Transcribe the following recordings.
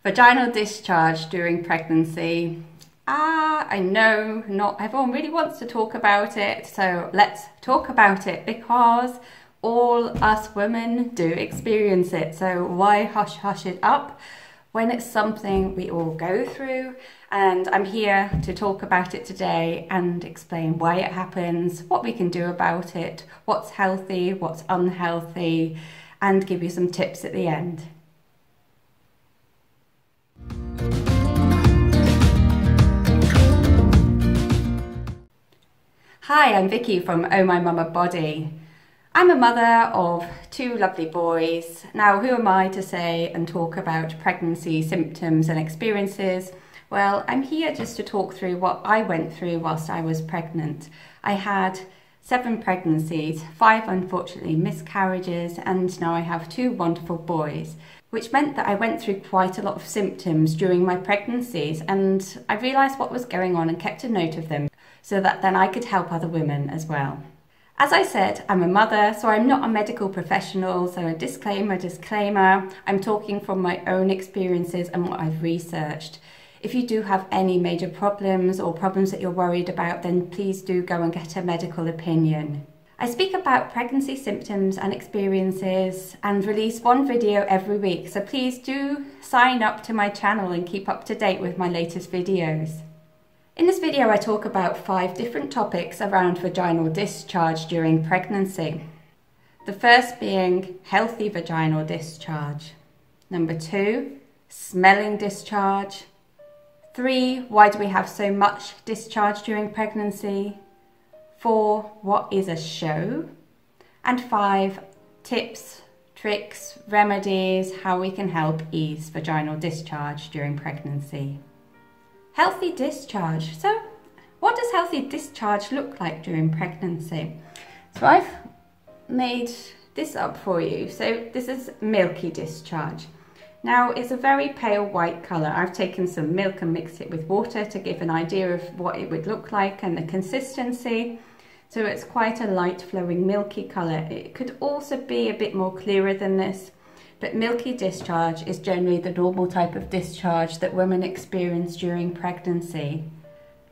Vaginal discharge during pregnancy. I know not everyone really wants to talk about it, so let's talk about it because all us women do experience it. So why hush it up when it's something we all go through? And I'm here to talk about it today and explain why it happens, what we can do about it, what's healthy, what's unhealthy, and give you some tips at the end. Hi, I'm Vicki from ohmymamabody. I'm a mother of two lovely boys. Now, who am I to say and talk about pregnancy symptoms and experiences? Well, I'm here just to talk through what I went through whilst I was pregnant. I had 7 pregnancies, 5 unfortunately miscarriages, and now I have 2 wonderful boys, which meant that I went through quite a lot of symptoms during my pregnancies, and I realised what was going on and kept a note of them so that then I could help other women as well. As I said, I'm a mother, so I'm not a medical professional, so a disclaimer, I'm talking from my own experiences and what I've researched. If you do have any major problems or problems that you're worried about, then please do go and get a medical opinion. I speak about pregnancy symptoms and experiences and release one video every week, so please do sign up to my channel and keep up to date with my latest videos. In this video I talk about 5 different topics around vaginal discharge during pregnancy. The first being healthy vaginal discharge. Number 2, smelling discharge. 3, why do we have so much discharge during pregnancy? 4, what is a show? And 5, tips, tricks, remedies, how we can help ease vaginal discharge during pregnancy. Healthy discharge. So what does healthy discharge look like during pregnancy? So I've made this up for you. So this is milky discharge. Now it's a very pale white colour. I've taken some milk and mixed it with water to give an idea of what it would look like and the consistency. So it's quite a light flowing milky colour. It could also be a bit more clearer than this, but milky discharge is generally the normal type of discharge that women experience during pregnancy.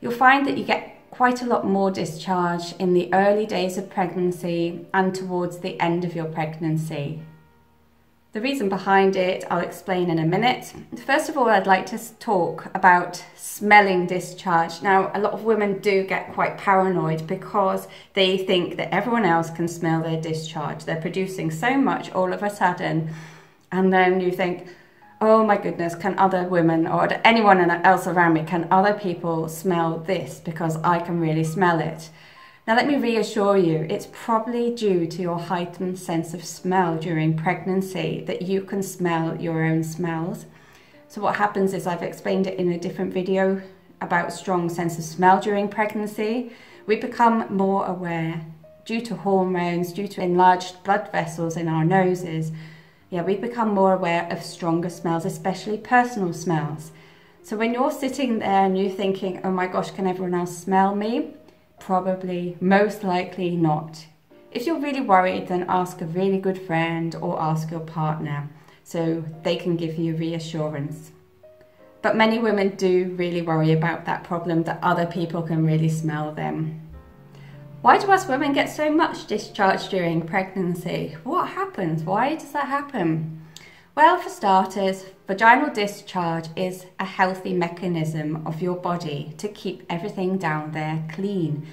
You'll find that you get quite a lot more discharge in the early days of pregnancy and towards the end of your pregnancy. The reason behind it I'll explain in a minute. First of all, I'd like to talk about smelling discharge. Now, a lot of women do get quite paranoid because they think that everyone else can smell their discharge. They're producing so much all of a sudden, and then you think, oh my goodness, can other women or anyone else around me, can other people smell this because I can really smell it? Now let me reassure you, it's probably due to your heightened sense of smell during pregnancy that you can smell your own smells. So what happens is, I've explained it in a different video about strong sense of smell during pregnancy. We become more aware due to hormones, due to enlarged blood vessels in our noses. We become more aware of stronger smells, especially personal smells. So when you're sitting there and you're thinking, oh my gosh, can everyone else smell me? Probably, most likely not. If you're really worried, then ask a really good friend or ask your partner so they can give you reassurance. But many women do really worry about that problem, that other people can really smell them. Why do us women get so much discharge during pregnancy? What happens? Why does that happen? Well, for starters, vaginal discharge is a healthy mechanism of your body to keep everything down there clean.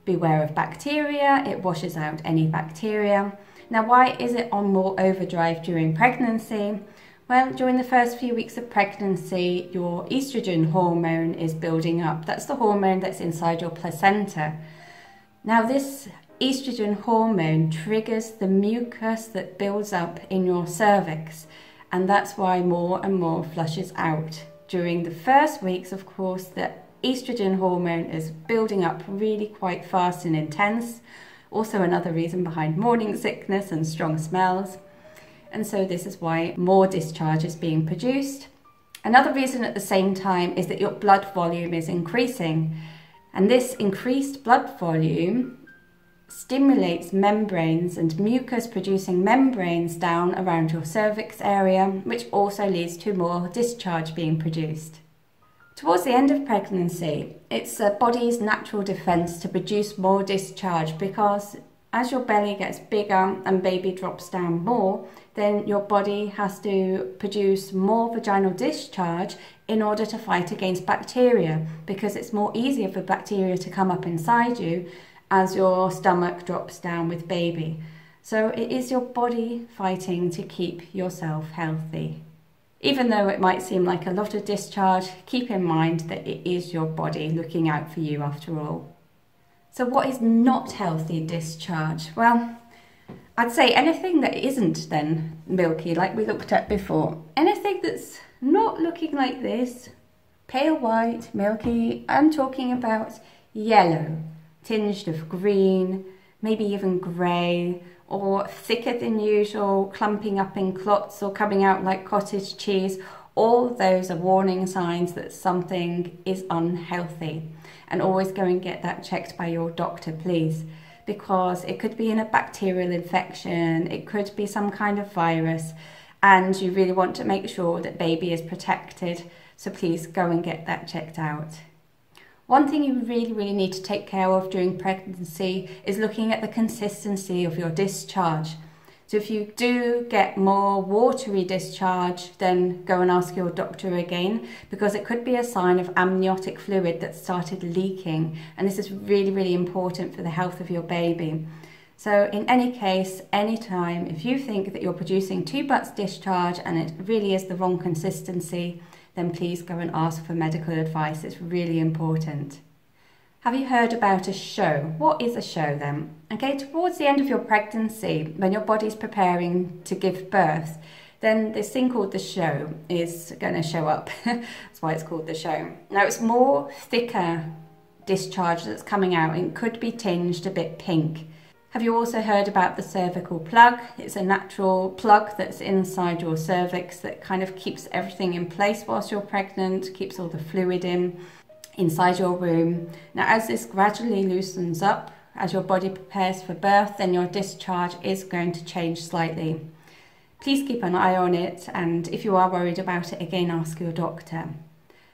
Beware of bacteria, it washes out any bacteria. Now, why is it on more overdrive during pregnancy? Well, during the first few weeks of pregnancy, your estrogen hormone is building up. That's the hormone that's inside your placenta. Now, this estrogen hormone triggers the mucus that builds up in your cervix, and that's why more and more flushes out. During the first weeks, of course, the estrogen hormone is building up really quite fast and intense. Also another reason behind morning sickness and strong smells. And so this is why more discharge is being produced. Another reason at the same time is that your blood volume is increasing. And this increased blood volume stimulates membranes and mucus producing membranes down around your cervix area, which also leads to more discharge being produced. Towards the end of pregnancy, it's the body's natural defense to produce more discharge, because as your belly gets bigger and baby drops down more, then your body has to produce more vaginal discharge in order to fight against bacteria, because it's more easier for bacteria to come up inside you as your stomach drops down with baby. So it is your body fighting to keep yourself healthy. Even though it might seem like a lot of discharge, keep in mind that it is your body looking out for you after all. So what is not healthy discharge? Well, I'd say anything that isn't then milky, like we looked at before. Anything that's not looking like this, pale white, milky. I'm talking about yellow, tinged of green, maybe even grey, or thicker than usual, clumping up in clots or coming out like cottage cheese. All those are warning signs that something is unhealthy. And always go and get that checked by your doctor, please, because it could be in a bacterial infection, it could be some kind of virus, and you really want to make sure that baby is protected. So please go and get that checked out. One thing you really need to take care of during pregnancy is looking at the consistency of your discharge. So if you do get more watery discharge, then go and ask your doctor again, because it could be a sign of amniotic fluid that started leaking, and this is really important for the health of your baby. So in any case, anytime, if you think that you're producing too much discharge and it really is the wrong consistency, then please go and ask for medical advice. It's really important. Have you heard about a show? What is a show then? Okay, towards the end of your pregnancy, when your body's preparing to give birth, then this thing called the show is going to show up. That's why it's called the show. Now it's more thicker discharge that's coming out and could be tinged a bit pink. Have you also heard about the cervical plug? It's a natural plug that's inside your cervix that kind of keeps everything in place whilst you're pregnant, keeps all the fluid inside your womb. Now as this gradually loosens up, as your body prepares for birth, then your discharge is going to change slightly. Please keep an eye on it, and if you are worried about it, again ask your doctor.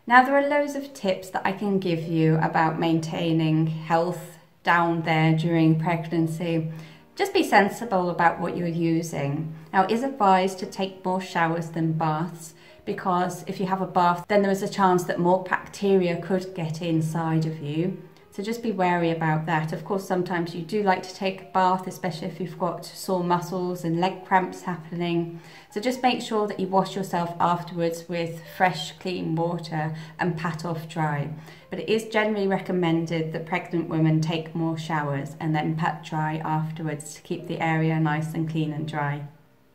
Now there are loads of tips that I can give you about maintaining health down there during pregnancy. Just be sensible about what you're using. Now it is advised to take more showers than baths, because if you have a bath, then there is a chance that more bacteria could get inside of you. So just be wary about that. Of course, sometimes you do like to take a bath, especially if you've got sore muscles and leg cramps happening. So just make sure that you wash yourself afterwards with fresh, clean water and pat off dry. But it is generally recommended that pregnant women take more showers and then pat dry afterwards to keep the area nice and clean and dry.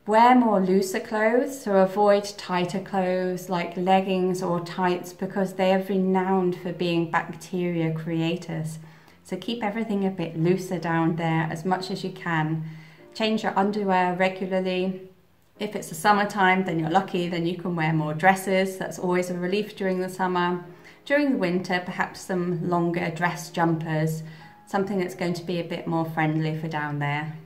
Wear more looser clothes, so avoid tighter clothes like leggings or tights, because they are renowned for being bacteria creators. So keep everything a bit looser down there as much as you can. Change your underwear regularly. If it's the summertime, then you're lucky, then you can wear more dresses. That's always a relief during the summer. During the winter, perhaps some longer dress jumpers, something that's going to be a bit more friendly for down there.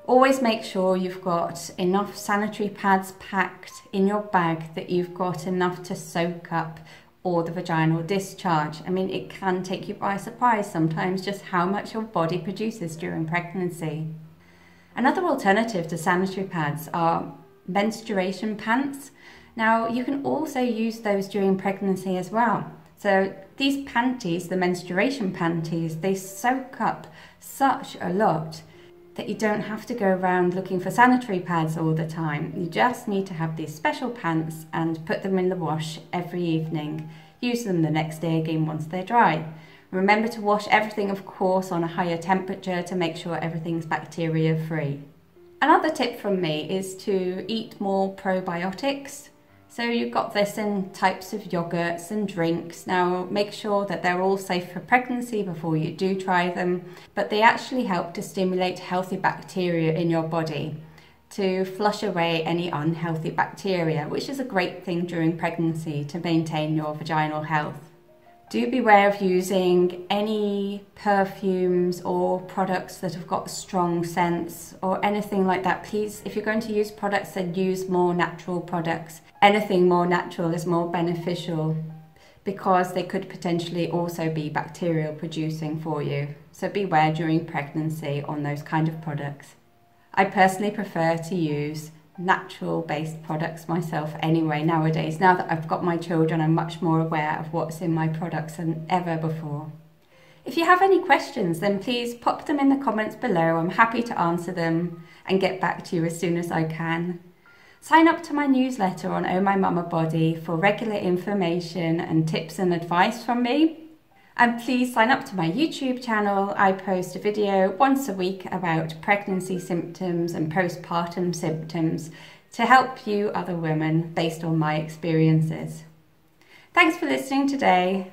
Always make sure you've got enough sanitary pads packed in your bag, that you've got enough to soak up all the vaginal discharge. I mean, it can take you by surprise sometimes just how much your body produces during pregnancy. Another alternative to sanitary pads are menstruation pants. Now, you can also use those during pregnancy as well. So these panties, the menstruation panties, they soak up such a lot that you don't have to go around looking for sanitary pads all the time. You just need to have these special pants and put them in the wash every evening. Use them the next day again once they're dry. Remember to wash everything, of course, on a higher temperature to make sure everything's bacteria free. Another tip from me is to eat more probiotics. So you've got this in types of yogurts and drinks. Now make sure that they're all safe for pregnancy before you do try them, but they actually help to stimulate healthy bacteria in your body to flush away any unhealthy bacteria, which is a great thing during pregnancy to maintain your vaginal health. Do beware of using any perfumes or products that have got strong scents or anything like that. Please, if you're going to use products, then use more natural products. Anything more natural is more beneficial because they could potentially also be bacterial producing for you. So beware during pregnancy on those kind of products. I personally prefer to use natural based products myself anyway nowadays. Now that I've got my children, I'm much more aware of what's in my products than ever before. If you have any questions, then please pop them in the comments below. I'm happy to answer them and get back to you as soon as I can. Sign up to my newsletter on ohmymamabody for regular information and tips and advice from me. And please sign up to my YouTube channel. I post a video once a week about pregnancy symptoms and postpartum symptoms to help you other women based on my experiences. Thanks for listening today.